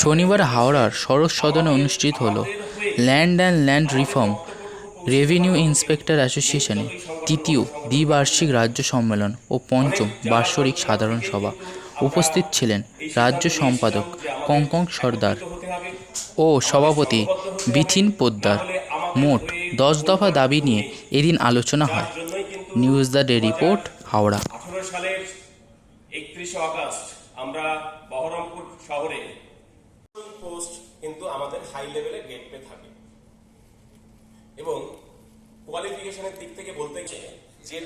শনিবার হাওড়ার সড়ক সদনে অনুষ্ঠিত হল land and land reform revenue inspector অ্যাসোসিয়েশনে তৃতীয় দ্বিবার্ষিক রাজ্য সম্মেলন ও পঞ্চম বার্ষিক সাধারণ সভা। উপস্থিত ছিলেন রাজ্য সম্পাদক কঙ্কন সর্দার ও সভাপতি বিথিন পোদ্দার। মোট 10 দফা দাবি নিয়ে এদিন আলোচনা হয়। News the day report, Howrah. 18 সালের 31শে আগস্ট আমরা বহরমপুর শহরে পোস্ট কিন্তু আমাদের হাই লেভেলে গেট পে থাকে এবং কোয়ালিফিকেশনের দিক থেকে বলতে গেলে যে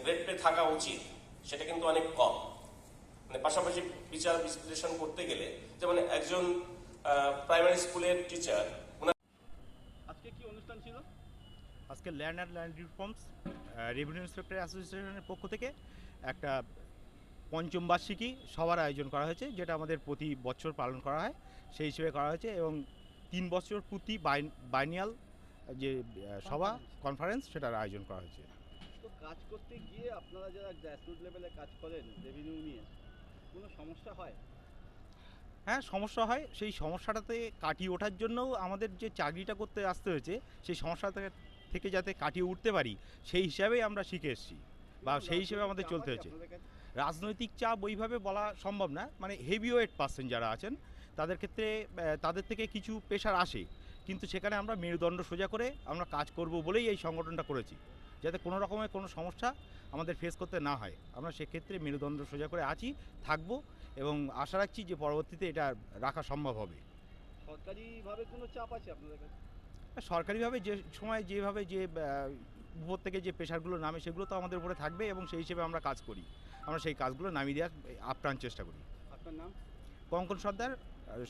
গ্রেড পে থাকা উচিত সেটা কিন্তু অনেক কম। পাশাপাশি বিচার বিশ্লেষণ করতে গেলে যেমন একজন প্রাইমারি স্কুলের টিচার। আজকে কি অনুষ্ঠান ছিল? আজকে land and land reforms revenue inspector অ্যাসোসিয়েশনের পক্ষ থেকে একটা পঞ্চম বার্ষিকী সভার আয়োজন করা হয়েছে, যেটা আমাদের প্রতি বছর পালন করা হয় সেই হিসেবে করা হয়েছে এবং 3 বছর প্রতি বাইনিয়াল যে সভা কনফারেন্স সেটার আয়োজন করা হয়েছে। তো কাজ করতে গিয়ে আপনারা যারা গ্রাসরুট লেভেলে কাজ করেন রেভিনিউ নিয়ে, কোনো সমস্যা হয়? হ্যাঁ, সমস্যা হয়। সেই সমস্যাটাতে কাটিয়ে ওঠার জন্যও আমাদের যে চাকরিটা করতে আসতে হয়েছে সেই সমস্যা থেকে যাতে কাটিয়ে উঠতে পারি সেই হিসাবেই আমরা শিখে এসেছি বা সেই হিসেবে আমাদের চলতে হয়েছে। রাজনৈতিক চাপ ওইভাবে বলা সম্ভব না, মানে হেভিওয়েট পার্সন যারা আছেন তাদের ক্ষেত্রে তাদের থেকে কিছু প্রেশার আসে, কিন্তু সেখানে আমরা মেরুদণ্ড সোজা করে আমরা কাজ করব বলেই এই সংগঠনটা করেছি, যাতে কোনো রকমের কোনো সমস্যা আমাদের ফেস করতে না হয়। আমরা সেক্ষেত্রে মেরুদণ্ড সোজা করে আছি, থাকবো এবং আশা রাখছি যে পরবর্তীতে এটা রাখা সম্ভব হবে। সরকারিভাবে কোনো চাপ আছে আপনাদের কাছে? সরকারিভাবে যে সময় যেভাবে যে উপর থেকে যে প্রেশারগুলো নামে সেগুলো তো আমাদের উপরে থাকবে এবং সেই হিসেবে আমরা কাজ করি। আমরা সেই কাজগুলো নামিয়ে দেওয়ার আপ্রাণ চেষ্টা করি। আপনার নাম? কঙ্কন সর্দার,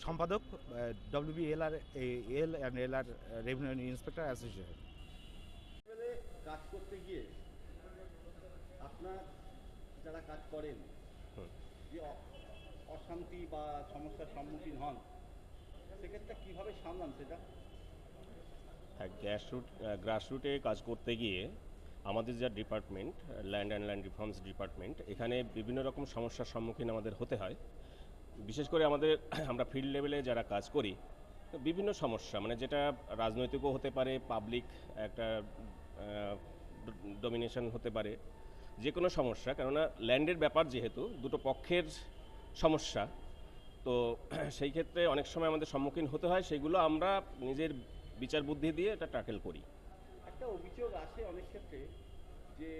সম্পাদক WBLR এল রেভিনিউ ইন্সপেক্টর অ্যাসোসিয়েশন। কাজ করতে গিয়ে আপনার যারা কাজ করেন যে অশান্তি বা সমস্যার সম্মুখীন হন, সেক্ষেত্রে কীভাবে সামলান সেটা? হ্যাঁ, গ্রাসরুটে কাজ করতে গিয়ে আমাদের যা department land and land reforms department, এখানে বিভিন্ন রকম সমস্যার সম্মুখীন আমাদের হতে হয়। বিশেষ করে আমরা ফিল্ড লেভেলে যারা কাজ করি বিভিন্ন সমস্যা, মানে যেটা রাজনৈতিকও হতে পারে, পাবলিক একটা ডমিনেশন হতে পারে, যে কোনো সমস্যা। কেননা ল্যান্ডের ব্যাপার যেহেতু দুটো পক্ষের সমস্যা, তো সেই ক্ষেত্রে অনেক সময় আমাদের সম্মুখীন হতে হয়। সেগুলো আমরা নিজের বিচার বুদ্ধি দিয়ে এটা ট্যাকেল করি। একটা অভিযোগ আসে অনেক ক্ষেত্রে যে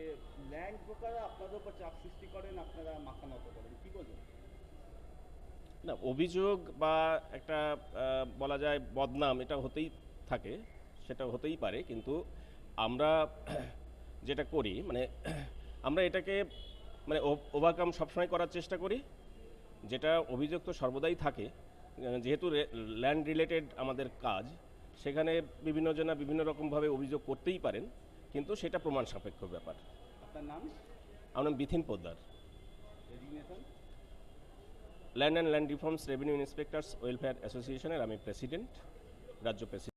ল্যান্ড ব্রোকাররা আপনাদের উপর চাপ সৃষ্টি করেন, আপনারা মাথা নত করেন, কী বলবেন? না, অভিযোগ বা একটা বলা যায় বদনাম, এটা হতেই থাকে, সেটা হতেই পারে, কিন্তু আমরা যেটা করি আমরা এটাকে ওভারকাম সবসময় করার চেষ্টা করি। যেটা অভিযোগ তো সর্বদাই থাকে, যেহেতু ল্যান্ড রিলেটেড আমাদের কাজ, সেখানে বিভিন্ন জনা বিভিন্ন রকমভাবে অভিযোগ করতেই পারেন, কিন্তু সেটা প্রমাণ সাপেক্ষ ব্যাপার। আপনার নাম? আমার নাম Bithin Poddar, resignation? Land and land reforms revenue inspectors welfare অ্যাসোসিয়েশনের আমি প্রেসিডেন্ট, রাজ্য প্রেসিডেন্ট।